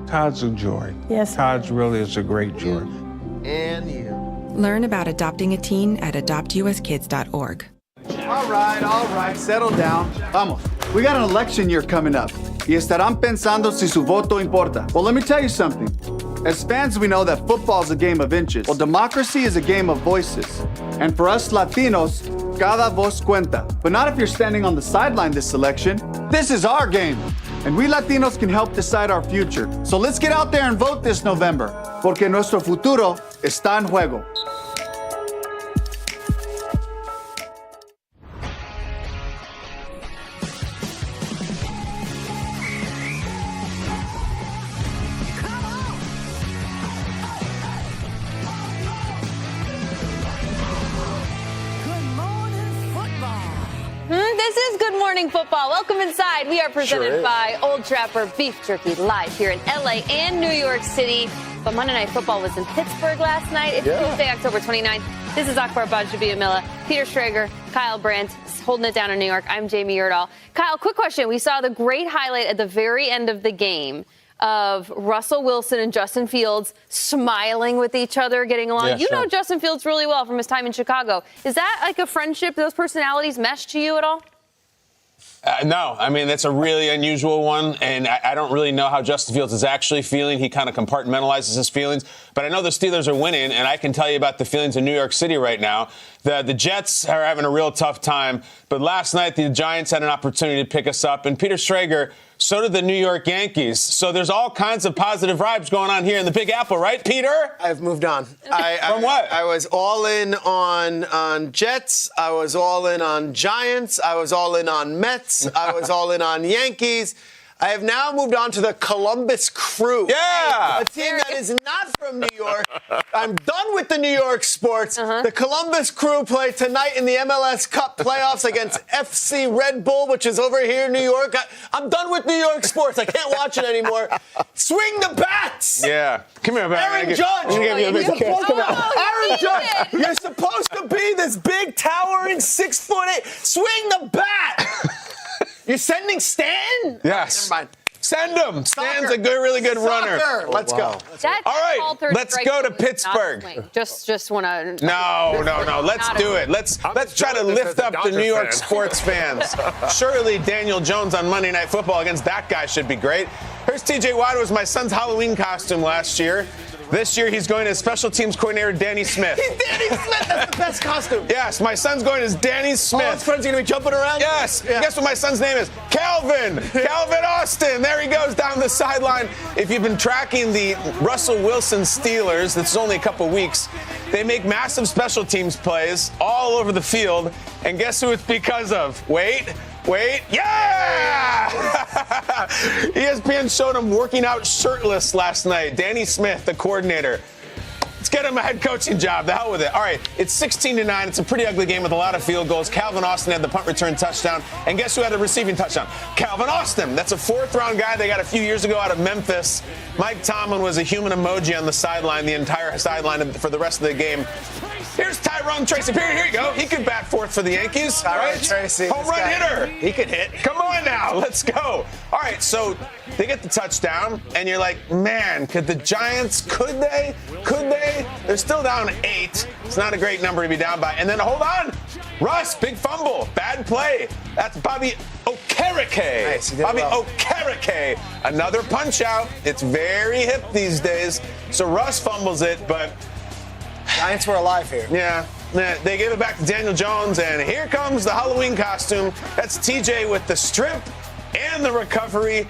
Todd's a joy. Yes. Todd's really is a great joy. And you. Learn about adopting a teen at adoptuskids.org. All right, settle down. Vamos. We got an election year coming up. Y estarán pensando si su voto importa. Well, let me tell you something. As fans, we know that football is a game of inches. Well, democracy is a game of voices. And for us Latinos, cada voz cuenta. But not if you're standing on the sideline this election. This is our game. And we Latinos can help decide our future. So let's get out there and vote this November. Porque nuestro futuro está en juego. This is Good Morning Football. Welcome inside. We are presented by Old Trapper Beef Jerky, live here in LA and New York City. But Monday Night Football was in Pittsburgh last night. It's Tuesday, October 29th. This is Akbar Bajabiamila, Peter Schrager, Kyle Brandt, holding it down in New York. I'm Jamie Yerdal. Kyle, quick question. We saw the great highlight at the very end of the game of Russell Wilson and Justin Fields smiling with each other, getting along. Yeah, you know Justin Fields really well from his time in Chicago. Is that like a friendship? Those personalities mesh to you at all? No, I mean, that's a really unusual one, and I don't really know how Justin Fields is actually feeling. He kind of compartmentalizes his feelings, but I know the Steelers are winning, and I can tell you about the feelings in New York City right now. The Jets are having a real tough time, but last night the Giants had an opportunity to pick us up, and Peter Schrager, so did the New York Yankees. So there's all kinds of positive vibes going on here in the Big Apple, right, Peter? I've moved on. From what? I was all in on Jets. I was all in on Giants. I was all in on Mets. I was all in on Yankees. I have now moved on to the Columbus Crew. Yeah. A team that is not from New York. I'm done with the New York sports. The Columbus Crew play tonight in the MLS Cup playoffs against FC Red Bull, which is over here in New York. I'm done with New York sports. I can't watch it anymore. Swing the bats! Yeah. Come here, man. Aaron Judge! Aaron Judge! You're supposed to be this big towering 6'8". Swing the bat! You're sending Stan? Yes. Never mind. Send him. Stan's a good, really good runner. Let's go. All right, let's go to Pittsburgh. Just want to. No. Let's do it. Let's try to lift up the New York sports fans. Surely Daniel Jones on Monday Night Football against that guy should be great. Here's T.J. Watt. It was my son's Halloween costume last year. This year, he's going as special teams coordinator Danny Smith. He's Danny Smith. That's the best costume. Yes, my son's going as Danny Smith. All his friends are going to be jumping around? Yes. Yeah. Guess what my son's name is? Calvin. Calvin Austin. There he goes down the sideline. If you've been tracking the Russell Wilson Steelers, that's only a couple weeks, they make massive special teams plays all over the field. And guess who it's because of? Wait, yeah! ESPN showed him working out shirtless last night. Danny Smith, the coordinator. Let's get him a head coaching job. The hell with it. All right, it's 16-9. It's a pretty ugly game with a lot of field goals. Calvin Austin had the punt return touchdown. And guess who had the receiving touchdown? Calvin Austin. That's a fourth-round guy they got a few years ago out of Memphis. Mike Tomlin was a human emoji on the sideline, the entire sideline for the rest of the game. Here's Tyrone Tracy. Here you go. He could bat fourth for the Yankees. Tyrone Tracy. Home run hitter. He could hit. Come on now. Let's go. All right, so they get the touchdown, and you're like, man, could the Giants, could they? They're still down 8. It's not a great number to be down by. And then, hold on. Russ, big fumble. Bad play. That's Bobby Okereke. Nice, Bobby well. Okereke. Another punch out. It's very hip these days. So Russ fumbles it, but Giants were alive here. yeah, they gave it back to Daniel Jones, and here comes the Halloween costume. That's TJ with the strip and the recovery,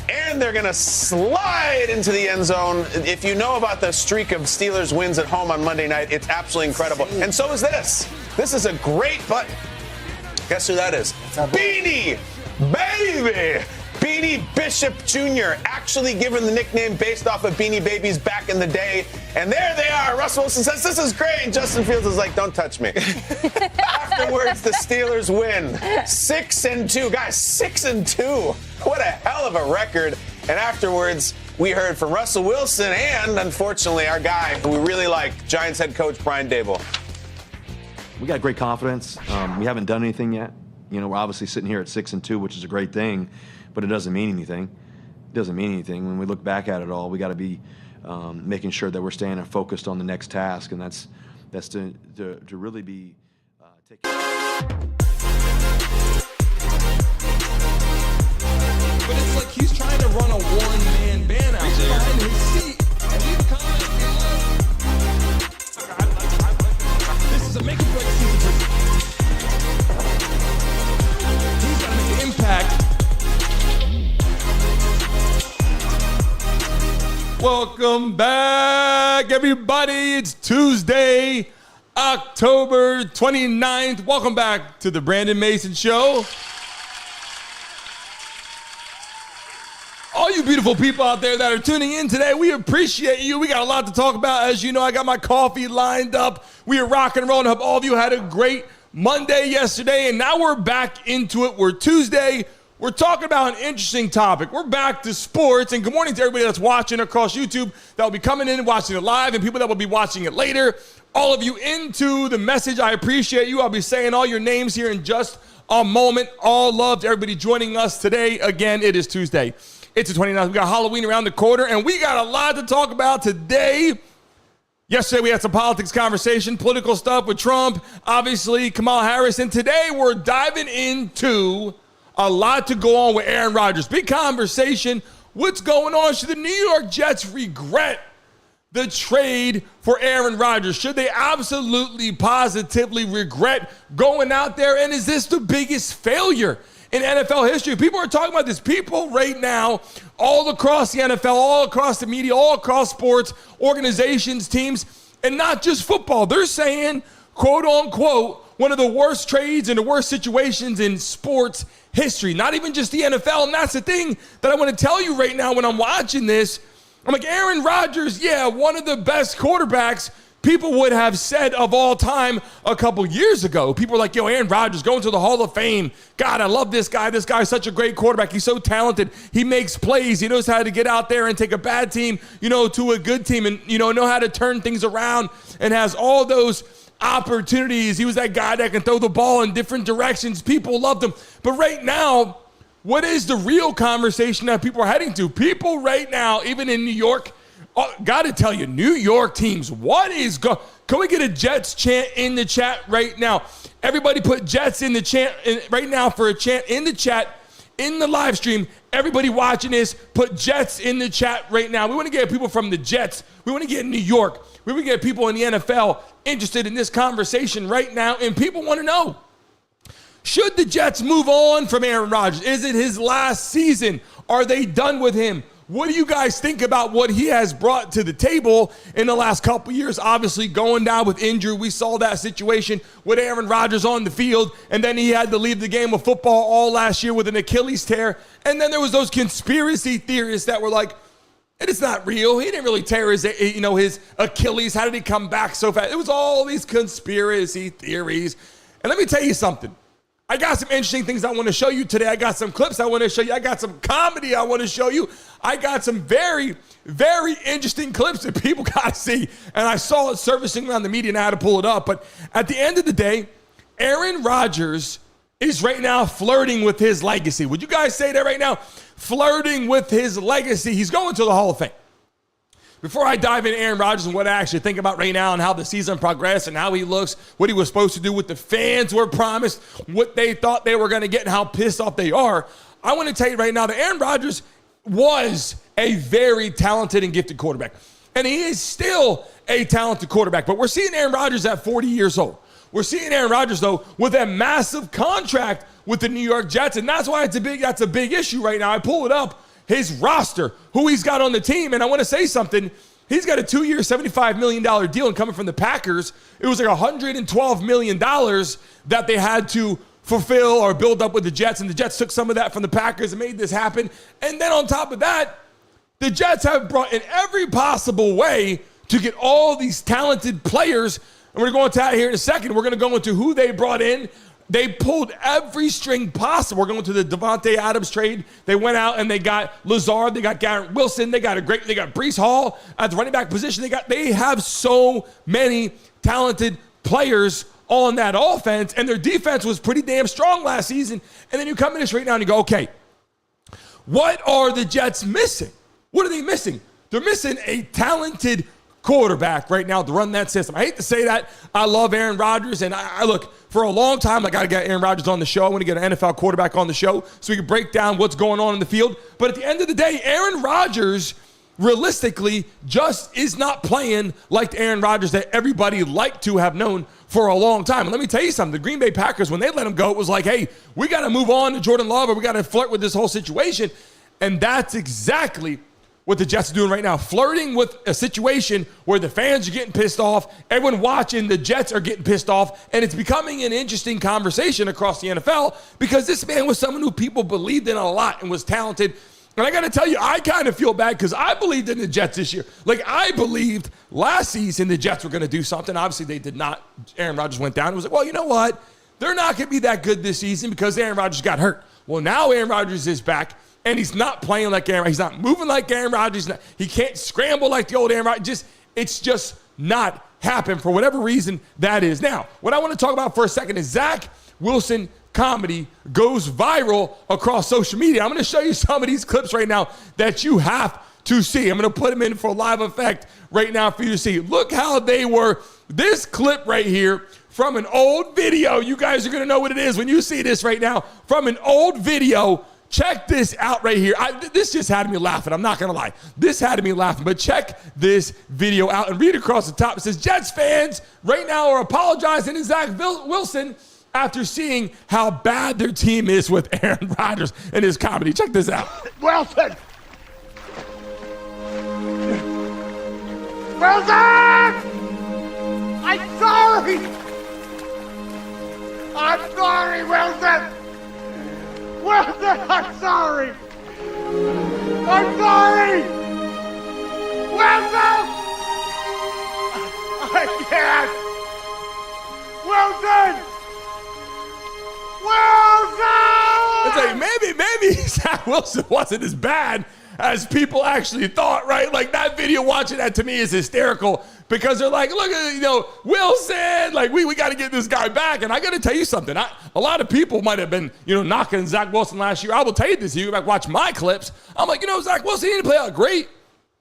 and they're going to slide into the end zone. If you know about the streak of Steelers wins at home on Monday night, it's absolutely incredible. And so is this. This is a great button. Guess who that is? Beanie Baby! Beanie Bishop Jr., actually given the nickname based off of Beanie Babies back in the day. And there they are. Russell Wilson says, this is great. And Justin Fields is like, don't touch me. Afterwards, the Steelers win. 6-2. Guys, 6-2. What a hell of a record. And afterwards, we heard from Russell Wilson and, unfortunately, our guy who we really like, Giants head coach Brian Daboll. We got great confidence. We haven't done anything yet. You know, we're obviously sitting here at 6-2, which is a great thing, but it doesn't mean anything. doesn't mean anything. When we look back at it all, we got to be making sure that we're staying focused on the next task, and that's to really be taking. But it's like he's trying to run a one-man band out behind his seat. And he's coming. This is a make-or-break season for him. He's got to make an impact. Welcome back, everybody. It's Tuesday, October 29th. Welcome back to the Brandon Mason Show. All you beautiful people out there that are tuning in today, we appreciate you. We got a lot to talk about. As you know, I got my coffee lined up. We are rocking and rolling. I hope all of you had a great Monday yesterday, and now we're back into it. We're Tuesday. We're talking about an interesting topic. We're back to sports, and good morning to everybody that's watching across YouTube that will be coming in and watching it live, and people that will be watching it later. All of you into the message, I appreciate you. I'll be saying all your names here in just a moment. All love to everybody joining us today. Again, it is Tuesday. It's the 29th. We got Halloween around the corner, and we got a lot to talk about today. Yesterday, we had some politics conversation, political stuff with Trump, obviously Kamala Harris, and today we're diving into a lot to go on with Aaron Rodgers. Big conversation. What's going on? Should the New York Jets regret the trade for Aaron Rodgers? Should they absolutely, positively regret going out there? And is this the biggest failure in NFL history? People are talking about this. People right now, all across the NFL, all across the media, all across sports, organizations, teams, and not just football. They're saying, quote unquote, one of the worst trades and the worst situations in sports history. Not even just the NFL. And that's the thing that I want to tell you right now when I'm watching this. I'm like, Aaron Rodgers, yeah, one of the best quarterbacks people would have said of all time a couple years ago. People were like, yo, Aaron Rodgers going to the Hall of Fame. God, I love this guy. This guy's such a great quarterback. He's so talented. He makes plays. He knows how to get out there and take a bad team, to a good team and, know how to turn things around and has all those opportunities. He was that guy that can throw the ball in different directions. People loved him. But right now, what is the real conversation that people are heading to? People right now, even in New York, got to tell you, New York teams, what is going? Can we get a Jets chant in the chat right now? Everybody put Jets in the chant right now for a chant in the chat, in the live stream. Everybody watching this, put Jets in the chat right now. We want to get people from the Jets. We want to get New York. We want to get people in the NFL interested in this conversation right now. And people want to know, should the Jets move on from Aaron Rodgers? Is it his last season? Are they done with him? What do you guys think about what he has brought to the table in the last couple years? Obviously, going down with injury, we saw that situation with Aaron Rodgers on the field, and then he had to leave the game of football all last year with an Achilles tear. And then there was those conspiracy theorists that were like, it's not real. He didn't really tear his Achilles. How did he come back so fast? It was all these conspiracy theories. And let me tell you something. I got some interesting things I want to show you today. I got some clips I want to show you. I got some comedy I want to show you. I got some very, very interesting clips that people got to see. And I saw it surfacing around the media and I had to pull it up. But at the end of the day, Aaron Rodgers is right now flirting with his legacy. Would you guys say that right now? Flirting with his legacy. He's going to the Hall of Fame. Before I dive into Aaron Rodgers and what I actually think about right now and how the season progressed and how he looks, what he was supposed to do, what the fans were promised, what they thought they were going to get and how pissed off they are, I want to tell you right now that Aaron Rodgers was a very talented and gifted quarterback. And he is still a talented quarterback. But we're seeing Aaron Rodgers at 40 years old. We're seeing Aaron Rodgers, though, with a massive contract with the New York Jets. And that's why that's a big issue right now. I pull it up. His roster, who he's got on the team. And I want to say something. He's got a 2-year, $75 million deal, and coming from the Packers, it was like $112 million that they had to fulfill or build up with the Jets, and the Jets took some of that from the Packers and made this happen. And then on top of that, the Jets have brought in every possible way to get all these talented players, and we're going to go into that here in a second. We're going to go into who they brought in. They pulled every string possible. We're going to the Davante Adams trade. They went out and they got Lazard. They got Garrett Wilson. They got Breece Hall at the running back position. They have so many talented players on that offense, and their defense was pretty damn strong last season. And then you come in this right now and you go, okay, what are the Jets missing? What are they missing? They're missing a talented quarterback right now to run that system. I hate to say that. I love Aaron Rodgers, and I look, for a long time, I got to get Aaron Rodgers on the show. I want to get an NFL quarterback on the show so we can break down what's going on in the field. But at the end of the day, Aaron Rodgers realistically just is not playing like the Aaron Rodgers that everybody liked to have known for a long time. And let me tell you something, the Green Bay Packers, when they let him go, it was like, hey, we got to move on to Jordan Love, or we got to flirt with this whole situation. And that's exactly what the Jets are doing right now, flirting with a situation where the fans are getting pissed off, everyone watching the Jets are getting pissed off, and it's becoming an interesting conversation across the NFL because this man was someone who people believed in a lot and was talented. And I got to tell you, I kind of feel bad because I believed in the Jets this year. Like, I believed last season the Jets were going to do something. Obviously, they did not. Aaron Rodgers went down. It was like, well, you know what? They're not going to be that good this season because Aaron Rodgers got hurt. Well, now Aaron Rodgers is back, and he's not playing like Aaron Rodgers. He's not moving like Aaron Rodgers. He can't scramble like the old Aaron Rodgers. It's just not happened for whatever reason that is. Now, what I want to talk about for a second is Zach Wilson comedy goes viral across social media. I'm going to show you some of these clips right now that you have to see. I'm going to put them in for live effect right now for you to see. Look how they were. This clip right here from an old video. You guys are going to know what it is when you see this right now from an old video. Check this out right here. This just had me laughing. I'm not going to lie. This had me laughing. But check this video out and read across the top. It says, Jets fans right now are apologizing to Zach Wilson after seeing how bad their team is with Aaron Rodgers and his comedy. Check this out. Wilson! Wilson! I'm sorry! I'm sorry, Wilson! Wilson, I'm sorry! I'm sorry! Wilson! I can't! Wilson! It's like maybe Zach Wilson wasn't as bad as people actually thought, right? Like that video, watching that to me is hysterical because they're like, look at, Wilson, like we got to get this guy back. And I got to tell you something. A lot of people might have been, knocking Zach Wilson last year. I will tell you this. You go back, watch my clips. I'm like, Zach Wilson, he didn't play out great.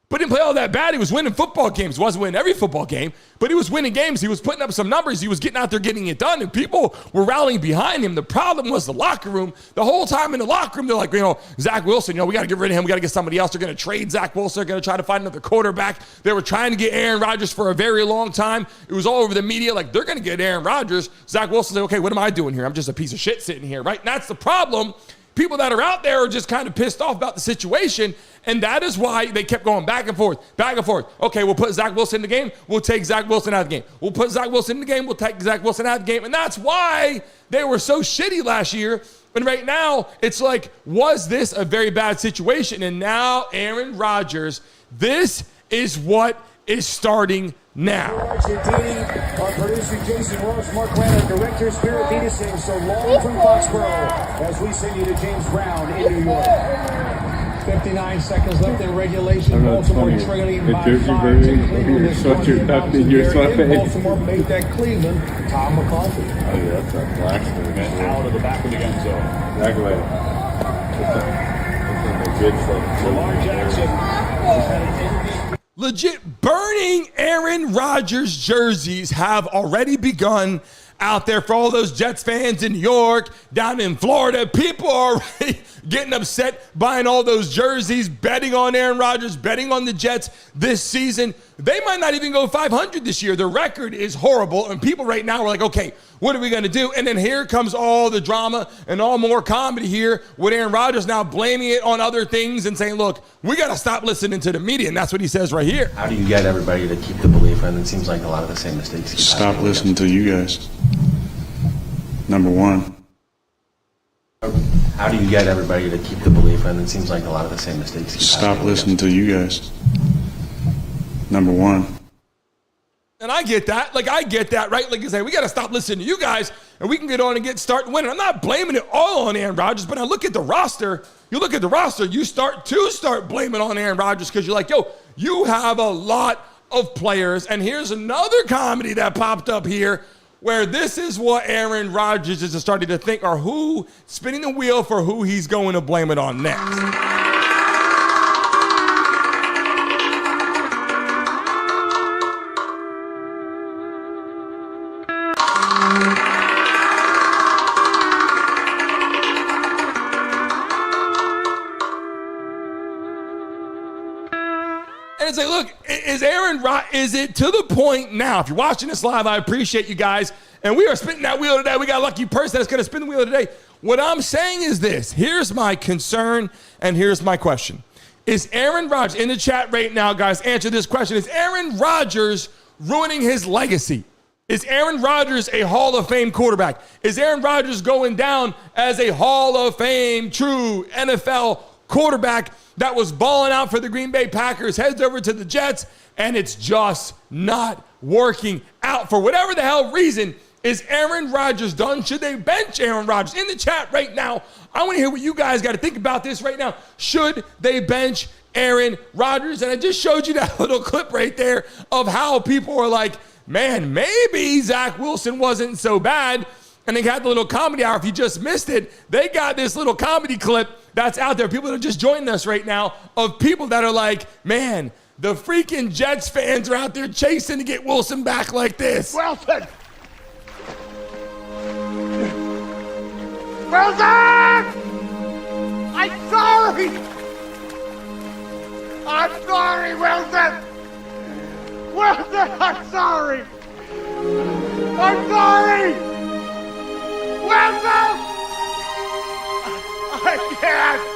But didn't play all that bad. He was winning football games. Wasn't winning every football game, but he was winning games. He was putting up some numbers. He was getting out there getting it done, and people were rallying behind him. The problem was the locker room. The whole time in the locker room, they're like, Zach Wilson, we got to get rid of him. We got to get somebody else. They're going to trade Zach Wilson. They're going to try to find another quarterback. They were trying to get Aaron Rodgers for a very long time. It was all over the media. Like, they're going to get Aaron Rodgers. Zach Wilson's like, okay, what am I doing here? I'm just a piece of shit sitting here, right? And that's the problem. People that are out there are just kind of pissed off about the situation, and that is why they kept going back and forth, back and forth. Okay, we'll put Zach Wilson in the game. We'll take Zach Wilson out of the game. We'll put Zach Wilson in the game. We'll take Zach Wilson out of the game. And that's why they were so shitty last year. And right now, it's like, was this a very bad situation? And now Aaron Rodgers, this is what is starting now. Our producer Jason Ross, Mark Lanner, director Spirit Theta sing So Long from Foxborough as we sing you to James Brown in New York. 59 seconds left in regulation. Baltimore trailing by 5 to Cleveland. Baltimore make that Cleveland. Tom McCarthy. Oh yeah, that's a blacksmith. Out of the back of the end zone. Exactly. Lamar Jackson. Legit burning Aaron Rodgers jerseys have already begun out there for all those Jets fans in New York, down in Florida. People are already getting upset, buying all those jerseys, betting on Aaron Rodgers, betting on the Jets this season. They might not even go 500 this year. Their record is horrible, and people right now are like, okay, what are we going to do? And then here comes all the drama and all more comedy here with Aaron Rodgers now blaming it on other things and saying, look, we got to stop listening to the media, and that's what he says right here. How do you get everybody to keep the belief in? It seems like a lot of the same mistakes keep Stop happening. listening to you guys. Number one. How do you get everybody to keep the belief in? It seems like a lot of the same mistakes keep Stop happening. listening to you guys. Number one. And I get that. Like, I get that, right? Like you say, we got to stop listening to you guys, and we can get on and start winning. I'm not blaming it all on Aaron Rodgers, but I look at the roster. You look at the roster, you start blaming on Aaron Rodgers because you're like, yo, you have a lot of players. And here's another comedy that popped up here where this is what Aaron Rodgers is starting to think, or who spinning the wheel for who he's going to blame it on next. And it's like, look, is it to the point now? If you're watching this live, I appreciate you guys. And we are spinning that wheel today. We got a lucky person that's going to spin the wheel today. What I'm saying is this. Here's my concern, and here's my question. Is Aaron Rodgers, in the chat right now, guys, answer this question. Is Aaron Rodgers ruining his legacy? Is Aaron Rodgers a Hall of Fame quarterback? Is Aaron Rodgers going down as a Hall of Fame true NFL quarterback that was balling out for the Green Bay Packers, heads over to the Jets, and it's just not working out for whatever the hell reason? Is Aaron Rodgers done? Should they bench Aaron Rodgers? In the chat right now, I want to hear what you guys got to think about this right now. Should they bench Aaron Rodgers? And I just showed you that little clip right there of how people are like, man, maybe Zach Wilson wasn't so bad. And they got the little comedy hour. If you just missed it, they got this little comedy clip that's out there. People that are just joining us right now of people that are like, man, the freaking Jets fans are out there chasing to get Wilson back like this. Wilson! Wilson! I'm sorry! I'm sorry, Wilson! Wilson, I'm sorry! I'm sorry! Wilson! I can't!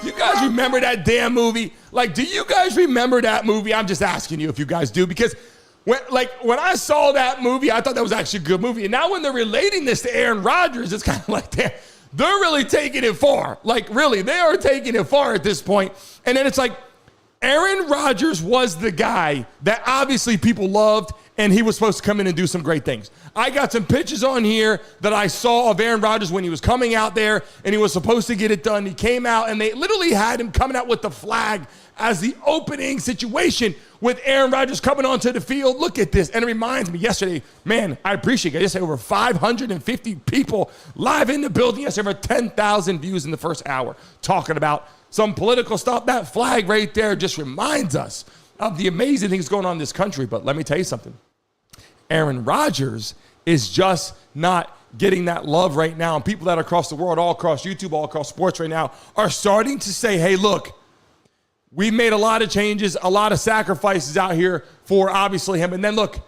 You guys remember that damn movie? Like, do you guys remember that movie? I'm just asking you if you guys do, because when I saw that movie, I thought that was actually a good movie. And now when they're relating this to Aaron Rodgers, it's kind of like they're really taking it far. Like, really, they are taking it far at this point. And then it's like, Aaron Rodgers was the guy that obviously people loved, and he was supposed to come in and do some great things. I got some pictures on here that I saw of Aaron Rodgers when he was coming out there, and he was supposed to get it done. He came out, and they literally had him coming out with the flag as the opening situation with Aaron Rodgers coming onto the field. Look at this. And it reminds me, yesterday, man, I appreciate it. Yesterday, over 550 people live in the building. Yesterday, over 10,000 views in the first hour talking about some political stuff. That flag right there just reminds us of the amazing things going on in this country. But let me tell you something. Aaron Rodgers is just not getting that love right now. And people that are across the world, all across YouTube, all across sports right now, are starting to say, hey, look, we made a lot of changes, a lot of sacrifices out here for obviously him. And then look,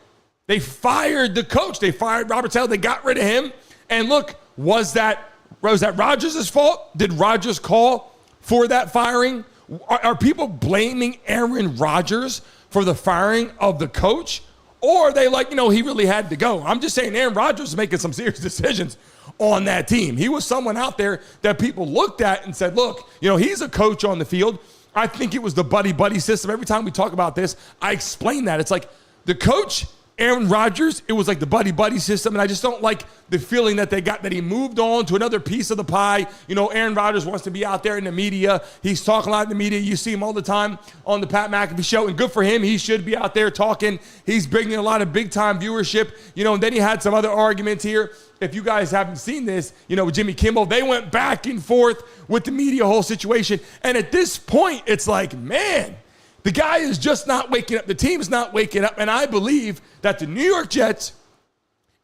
they fired the coach. They fired Robert Saleh. They got rid of him. And look, was that Rodgers' fault? Did Rodgers call for that firing? Are people blaming Aaron Rodgers for the firing of the coach? Or are they like, he really had to go? I'm just saying Aaron Rodgers is making some serious decisions on that team. He was someone out there that people looked at and said, look, he's a coach on the field. I think it was the buddy-buddy system. Every time we talk about this, I explain that. It's like the coach, Aaron Rodgers, it was like the buddy-buddy system, and I just don't like the feeling that they got that he moved on to another piece of the pie. Aaron Rodgers wants to be out there in the media. He's talking a lot in the media. You see him all the time on the Pat McAfee show, and good for him. He should be out there talking. He's bringing a lot of big-time viewership. And then he had some other arguments here. If you guys haven't seen this, with Jimmy Kimmel, they went back and forth with the media whole situation. And at this point, it's like, man, the guy is just not waking up. The team is not waking up. And I believe that the New York Jets,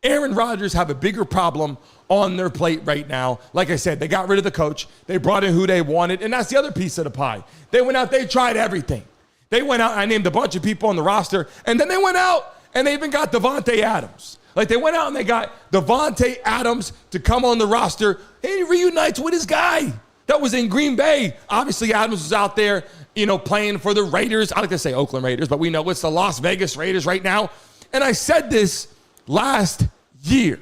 Aaron Rodgers, have a bigger problem on their plate right now. Like I said, they got rid of the coach. They brought in who they wanted. And that's the other piece of the pie. They went out, they tried everything. They went out, I named a bunch of people on the roster. And then they went out and they even got Davante Adams. Like, they went out and they got Davante Adams to come on the roster. He reunites with his guy that was in Green Bay. Obviously, Adams was out there, playing for the Raiders. I like to say Oakland Raiders, but we know it's the Las Vegas Raiders right now. And I said this last year.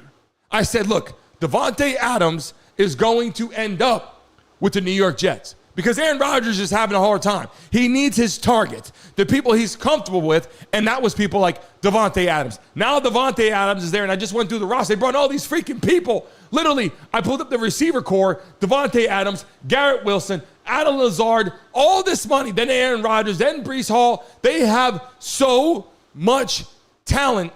I said, look, Davante Adams is going to end up with the New York Jets because Aaron Rodgers is having a hard time. He needs his targets, the people he's comfortable with, and that was people like Davante Adams. Now Davante Adams is there, and I just went through the roster. They brought all these freaking people. Literally, I pulled up the receiver core, Davante Adams, Garrett Wilson, Adam Lazard, all this money, then Aaron Rodgers, then Breece Hall. They have so much talent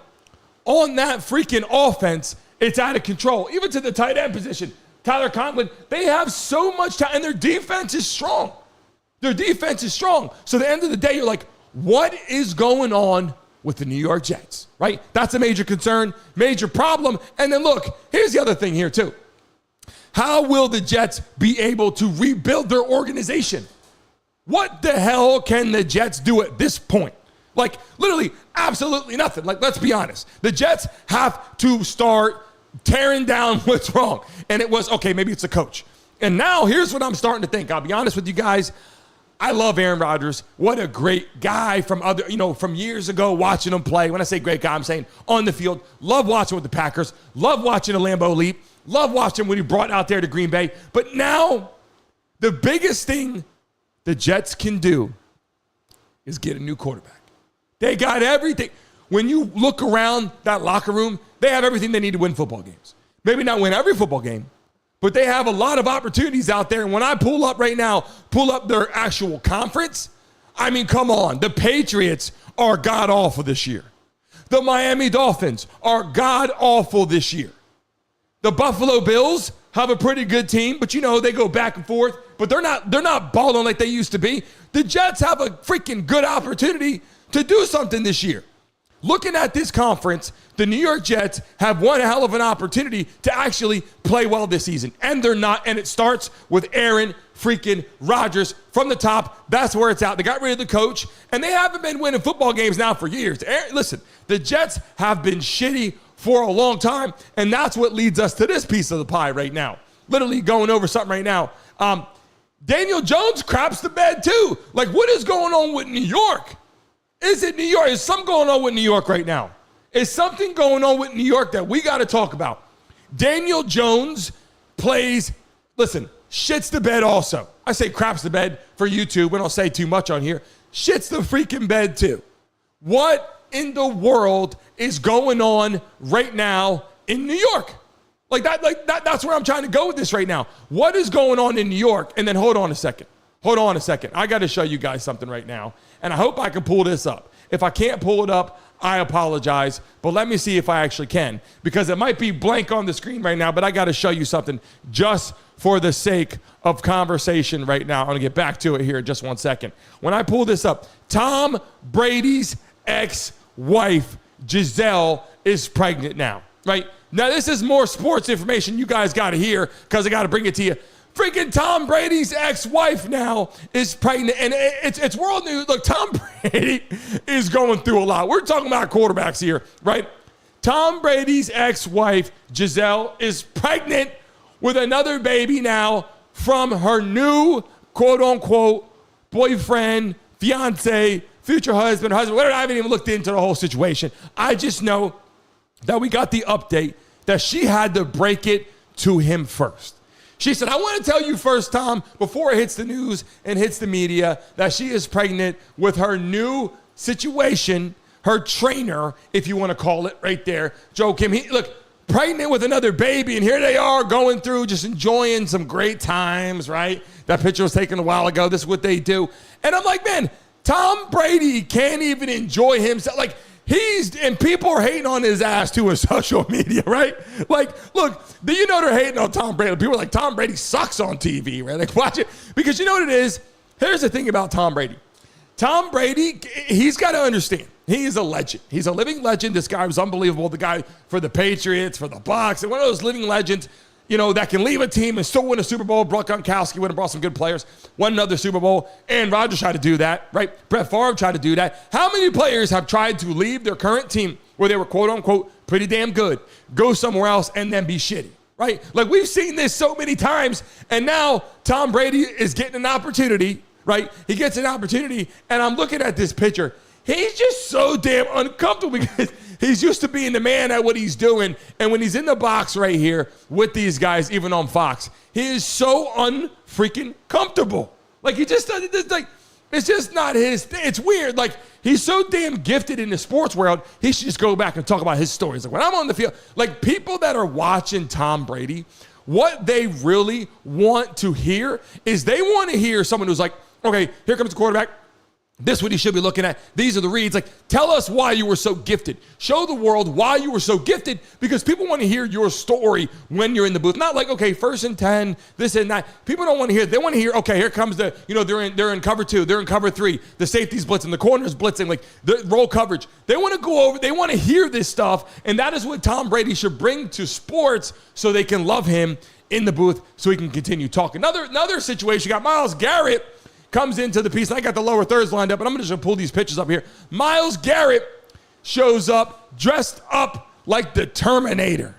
on that freaking offense, it's out of control. Even to the tight end position, Tyler Conklin, they have so much time, and their defense is strong. Their defense is strong. So at the end of the day, you're like, what is going on with the New York Jets, right? That's a major concern, major problem. And then look, here's the other thing here too. How will the Jets be able to rebuild their organization? What the hell can the Jets do at this point? Like, literally, absolutely nothing. Like, let's be honest. The Jets have to start tearing down what's wrong. And it was, okay, maybe it's a coach. And now here's what I'm starting to think. I'll be honest with you guys. I love Aaron Rodgers. What a great guy from years ago watching him play. When I say great guy, I'm saying on the field. Love watching with the Packers. Love watching the Lambeau Leap. Love watching when he brought out there to Green Bay. But now, the biggest thing the Jets can do is get a new quarterback. They got everything. When you look around that locker room, they have everything they need to win football games. Maybe not win every football game, but they have a lot of opportunities out there. And when I pull up their actual conference, I mean, come on. The Patriots are god-awful this year. The Miami Dolphins are god-awful this year. The Buffalo Bills have a pretty good team, but they go back and forth, but they're not balling like they used to be. The Jets have a freaking good opportunity to do something this year. Looking at this conference, the New York Jets have one hell of an opportunity to actually play well this season. And they're not, and it starts with Aaron freaking Rodgers from the top. That's where it's at. They got rid of the coach, and they haven't been winning football games now for years. Listen, the Jets have been shitty for a long time, and that's what leads us to this piece of the pie right now. Literally going over something right now. Daniel Jones craps the bed too. Like, what is going on with New York? Is it New York? Is something going on with New York right now? Is something going on with New York that we got to talk about? Daniel Jones plays, listen, shits the bed also. I say craps the bed for YouTube. We don't say too much on here. Shits the freaking bed too. What in the world is going on right now in New York? That's where I'm trying to go with this right now. What is going on in New York? And then hold on a second. I got to show you guys something right now. And I hope I can pull this up. If I can't pull it up, I apologize. But let me see if I actually can. Because it might be blank on the screen right now, but I got to show you something just for the sake of conversation right now. I'm going to get back to it here in just 1 second. When I pull this up, Tom Brady's ex-wife, Giselle, is pregnant now, right? Now, this is more sports information you guys got to hear because I got to bring it to you. Freaking Tom Brady's ex-wife now is pregnant, and it's world news. Look, Tom Brady is going through a lot. We're talking about quarterbacks here, right? Tom Brady's ex-wife, Giselle, is pregnant with another baby now from her new, quote-unquote, boyfriend, fiance, future husband, whatever. I haven't even looked into the whole situation. I just know that we got the update that she had to break it to him first. She said, I want to tell you first, Tom, before it hits the news and hits the media, that she is pregnant with her new situation, her trainer, if you want to call it right there, Joe Kim. Look, pregnant with another baby, and here they are going through, just enjoying some great times, right? That picture was taken a while ago. This is what they do. And I'm like, man, Tom Brady can't even enjoy himself. Like, and people are hating on his ass too in social media, right? Like, look, do you know they're hating on Tom Brady? People are like, Tom Brady sucks on TV, right? Like, watch it. Because you know what it is? Here's the thing about Tom Brady. Tom Brady, he's got to understand. He is a legend. He's a living legend. This guy was unbelievable. The guy for the Patriots, for the Bucs, and one of those living legends, that can leave a team and still win a Super Bowl. Brock Gronkowski would have brought some good players, won another Super Bowl. Aaron Rodgers tried to do that, right? Brett Favre tried to do that. How many players have tried to leave their current team where they were, quote unquote, pretty damn good, go somewhere else and then be shitty, right? Like, we've seen this so many times, and now Tom Brady is getting an opportunity, right? He gets an opportunity, and I'm looking at this picture. He's just so damn uncomfortable because he's used to being the man at what he's doing. And when he's in the box right here with these guys, even on Fox, he is so unfreaking comfortable. Like, he just doesn't, like, it's just not his thing. It's weird. Like, he's so damn gifted in the sports world, he should just go back and talk about his stories. Like, when I'm on the field, like, people that are watching Tom Brady, what they really want to hear is they want to hear someone who's like, okay, here comes the quarterback. This is what he should be looking at. These are the reads. Like, tell us why you were so gifted. Show the world why you were so gifted, because people want to hear your story when you're in the booth. Not like, okay, 1st and 10, this and that. People don't want to hear. They want to hear, okay, here comes the, they're in cover 2, they're in cover 3, the safety's blitzing, the corner's blitzing, like the roll coverage. They want to go over, they want to hear this stuff, and that is what Tom Brady should bring to sports so they can love him in the booth so he can continue talking. Another situation, you got Myles Garrett comes into the piece, and I got the lower thirds lined up, but I'm just going to pull these pictures up here. Myles Garrett shows up dressed up like the Terminator.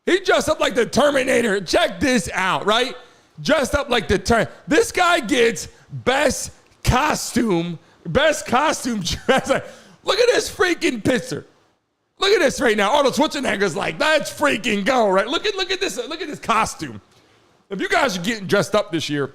He dressed up like the Terminator. Check this out, right? Dressed up like the Terminator. This guy gets best costume dress. Look at this freaking picture. Look at this right now. Arnold Schwarzenegger's like, let's freaking go, right? Look at this costume. If you guys are getting dressed up this year,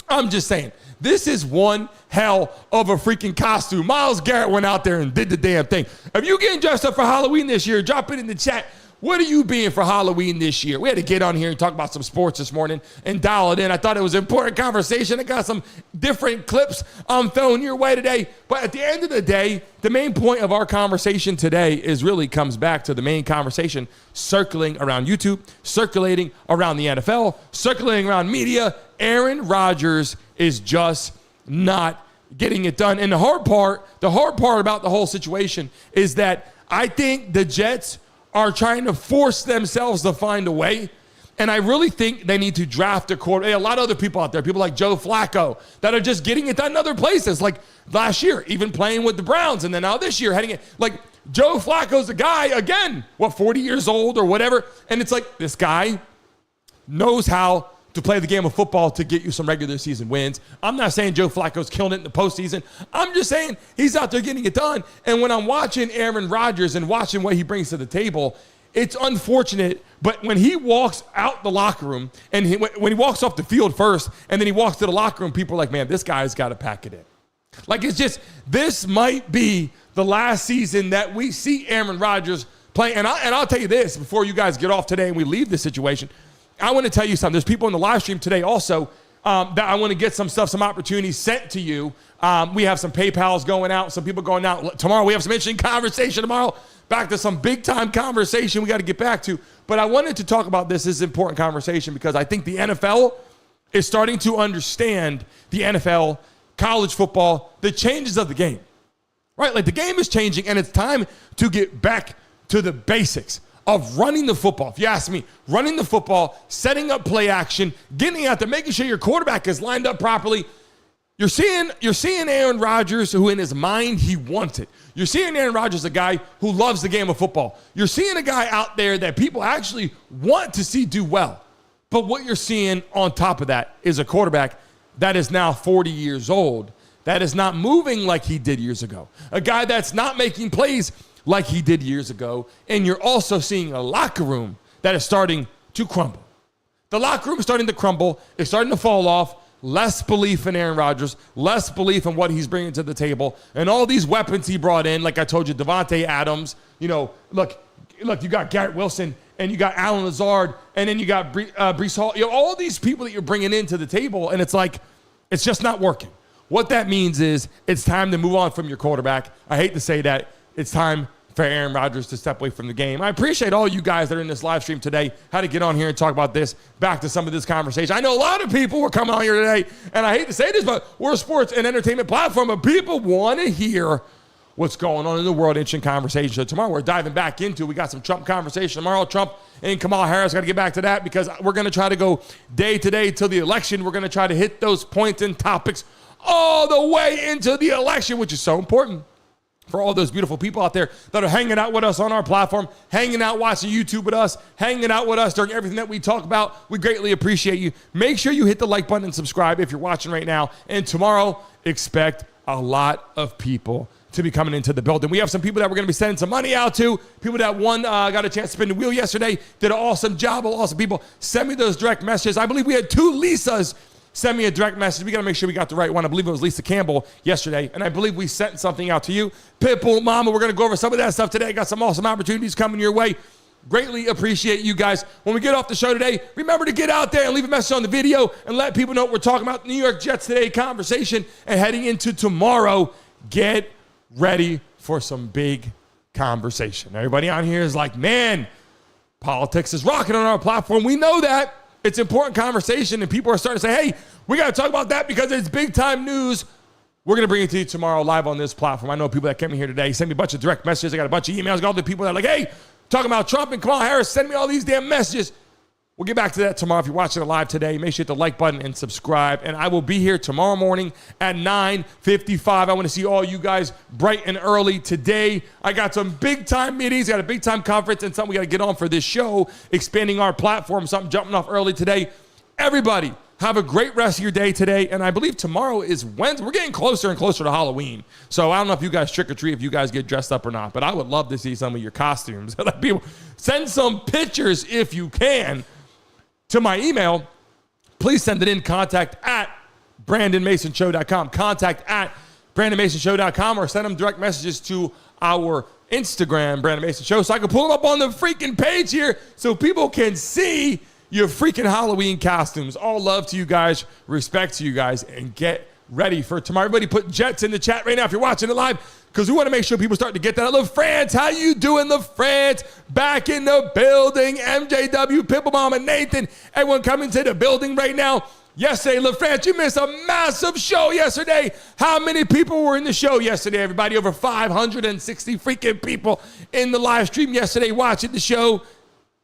I'm just saying, this is one hell of a freaking costume. Myles Garrett went out there and did the damn thing. If you getting dressed up for Halloween this year, drop it in the chat. What are you being for Halloween this year? We had to get on here and talk about some sports this morning and dial it in. I thought it was an important conversation. I got some different clips I'm throwing your way today. But at the end of the day, the main point of our conversation today is really comes back to the main conversation circling around YouTube, circulating around the NFL, circulating around media. Aaron Rodgers is just not getting it done. And the hard part about the whole situation is that I think the Jets are trying to force themselves to find a way. And I really think they need to draft a quarterback. A lot of other people out there, people like Joe Flacco, that are just getting it done in other places. Like last year, even playing with the Browns. And then now this year, heading it. Like Joe Flacco's a guy, again, 40 years old or whatever. And it's like this guy knows how to play the game of football to get you some regular season wins. I'm not saying Joe Flacco's killing it in the postseason. I'm just saying he's out there getting it done. And when I'm watching Aaron Rodgers and watching what he brings to the table, it's unfortunate, but when he walks out the locker room and when he walks off the field first and then he walks to the locker room, people are like, man, this guy's got to pack it in. Like, it's just, this might be the last season that we see Aaron Rodgers play. And I'll tell you this before you guys get off today and we leave this situation. I want to tell you something. There's people in the live stream today also that I want to get some opportunities sent to you. We have some PayPals going out, some people going out. Tomorrow we have some interesting conversation tomorrow. Back to some big-time conversation we got to get back to. But I wanted to talk about this. This is an important conversation because I think the NFL is starting to understand the NFL, college football, the changes of the game. Right? Like the game is changing, and it's time to get back to the basics of running the football. If you ask me, running the football, setting up play action, getting out there, making sure your quarterback is lined up properly. You're seeing Aaron Rodgers, who in his mind, he wants it. You're seeing Aaron Rodgers, a guy who loves the game of football. You're seeing a guy out there that people actually want to see do well. But what you're seeing on top of that is a quarterback that is now 40 years old, that is not moving like he did years ago. A guy that's not making plays like he did years ago. And you're also seeing a locker room that is starting to crumble. The locker room is starting to crumble. It's starting to fall off. Less belief in Aaron Rodgers, less belief in what he's bringing to the table, and all these weapons he brought in, like I told you, Davante Adams, look, you got Garrett Wilson, and you got Alan Lazard, and then you got Breece Hall, all these people that you're bringing into the table, and it's like, it's just not working. What that means is it's time to move on from your quarterback. I hate to say that. It's time for Aaron Rodgers to step away from the game. I appreciate all you guys that are in this live stream today, how to get on here and talk about this, back to some of this conversation. I know a lot of people were coming on here today, and I hate to say this, but we're a sports and entertainment platform, but people want to hear what's going on in the world. Interesting conversation. So tomorrow we're diving back into, we got some Trump conversation tomorrow. Trump and Kamala Harris, got to get back to that because we're going to try to go day to day till the election. We're going to try to hit those points and topics all the way into the election, which is so important for all those beautiful people out there that are hanging out with us on our platform, hanging out watching YouTube with us, hanging out with us during everything that we talk about. We greatly appreciate you. Make sure you hit the like button and subscribe if you're watching right now. And tomorrow, expect a lot of people to be coming into the building. We have some people that we're going to be sending some money out to. People that got a chance to spin the wheel yesterday, did an awesome job. Awesome people. Send me those direct messages. I believe we had 2 Lisas send me a direct message. We got to make sure we got the right one. I believe it was Lisa Campbell yesterday, and I believe we sent something out to you. Pitbull Mama, we're going to go over some of that stuff today. Got some awesome opportunities coming your way. Greatly appreciate you guys. When we get off the show today, remember to get out there and leave a message on the video and let people know what we're talking about. New York Jets Today conversation and heading into tomorrow. Get ready for some big conversation. Everybody on here is like, man, politics is rocking on our platform. We know that. It's important conversation, and people are starting to say, hey, we got to talk about that because it's big-time news. We're going to bring it to you tomorrow live on this platform. I know people that came in here today sent me a bunch of direct messages. I got a bunch of emails. I got all the people that are like, hey, talking about Trump and Kamala Harris, send me all these damn messages. We'll get back to that tomorrow. If you're watching it live today, make sure you hit the like button and subscribe. And I will be here tomorrow morning at 9:55. I want to see all you guys bright and early today. I got some big-time meetings. I got a big-time conference and something we got to get on for this show, expanding our platform, something jumping off early today. Everybody, have a great rest of your day today. And I believe tomorrow is Wednesday. We're getting closer and closer to Halloween. So I don't know if you guys trick or treat, if you guys get dressed up or not, but I would love to see some of your costumes. People, send some pictures if you can to my email. Please send it in, contact@BrandonMasonShow.com, contact@BrandonMasonShow.com, or send them direct messages to our Instagram, Brandon Mason Show, so I can pull them up on the freaking page here so people can see your freaking Halloween costumes. All love to you guys, respect to you guys, and get ready for tomorrow. Everybody put Jets in the chat right now if you're watching it live, because we want to make sure people start to get that. I love France. How you doing, LaFrance? Back in the building. MJW, Pimple Mom, and Nathan. Everyone coming to the building right now. Yesterday, LaFrance, you missed a massive show yesterday. How many people were in the show yesterday, everybody? Over 560 freaking people in the live stream yesterday watching the show.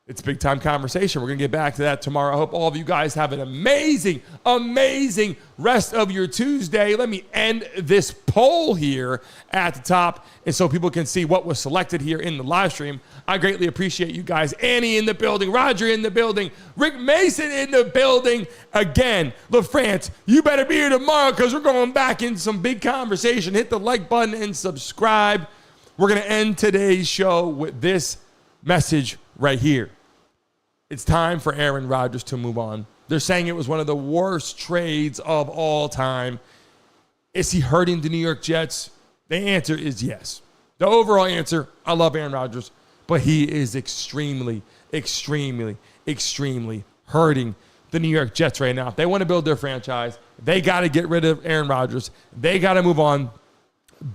It's a big-time conversation. We're going to get back to that tomorrow. I hope all of you guys have an amazing, amazing rest of your Tuesday. Let me end this poll here at the top, and so people can see what was selected here in the live stream. I greatly appreciate you guys. Annie in the building, Roger in the building, Rick Mason in the building. Again, LaFrance, you better be here tomorrow because we're going back in some big conversation. Hit the like button and subscribe. We're going to end today's show with this message right here. It's time for Aaron Rodgers to move on. They're saying it was one of the worst trades of all time. Is he hurting the New York Jets? The answer is yes. The overall answer, I love Aaron Rodgers, but he is extremely, extremely, extremely hurting the New York Jets right now. If they want to build their franchise, they got to get rid of Aaron Rodgers. They got to move on.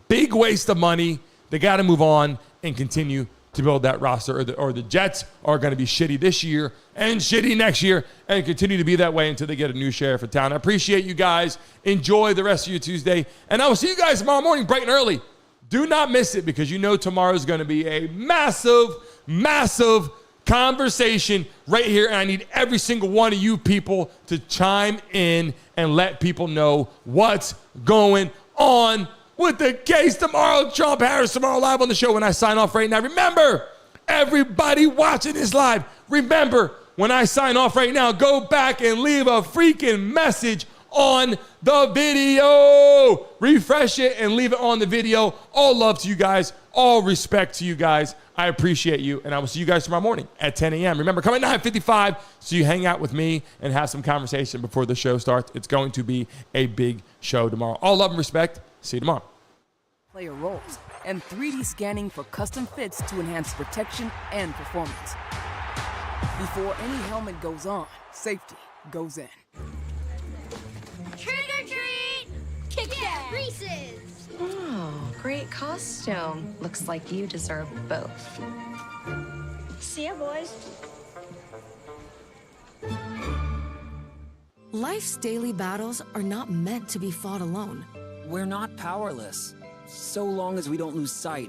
Big waste of money. They got to move on and continue to build that roster, or the Jets are going to be shitty this year and shitty next year and continue to be that way until they get a new sheriff of town. I appreciate you guys. Enjoy the rest of your Tuesday, and I will see you guys tomorrow morning bright and early. Do not miss it, because you know tomorrow is going to be a massive, massive conversation right here, and I need every single one of you people to chime in and let people know what's going on with the case tomorrow. Trump Harris tomorrow live on the show when I sign off right now. Remember, everybody watching this live, remember, when I sign off right now, go back and leave a freaking message on the video. Refresh it and leave it on the video. All love to you guys. All respect to you guys. I appreciate you, and I will see you guys tomorrow morning at 10 a.m. Remember, come at 9:55 so you hang out with me and have some conversation before the show starts. It's going to be a big show tomorrow. All love and respect. See you tomorrow. Player roles and 3D scanning for custom fits to enhance protection and performance. Before any helmet goes on, safety goes in. Trick or treat! Kit Kat, Reese's! Oh, great costume. Looks like you deserve both. See ya, boys. Life's daily battles are not meant to be fought alone. We're not powerless, so long as we don't lose sight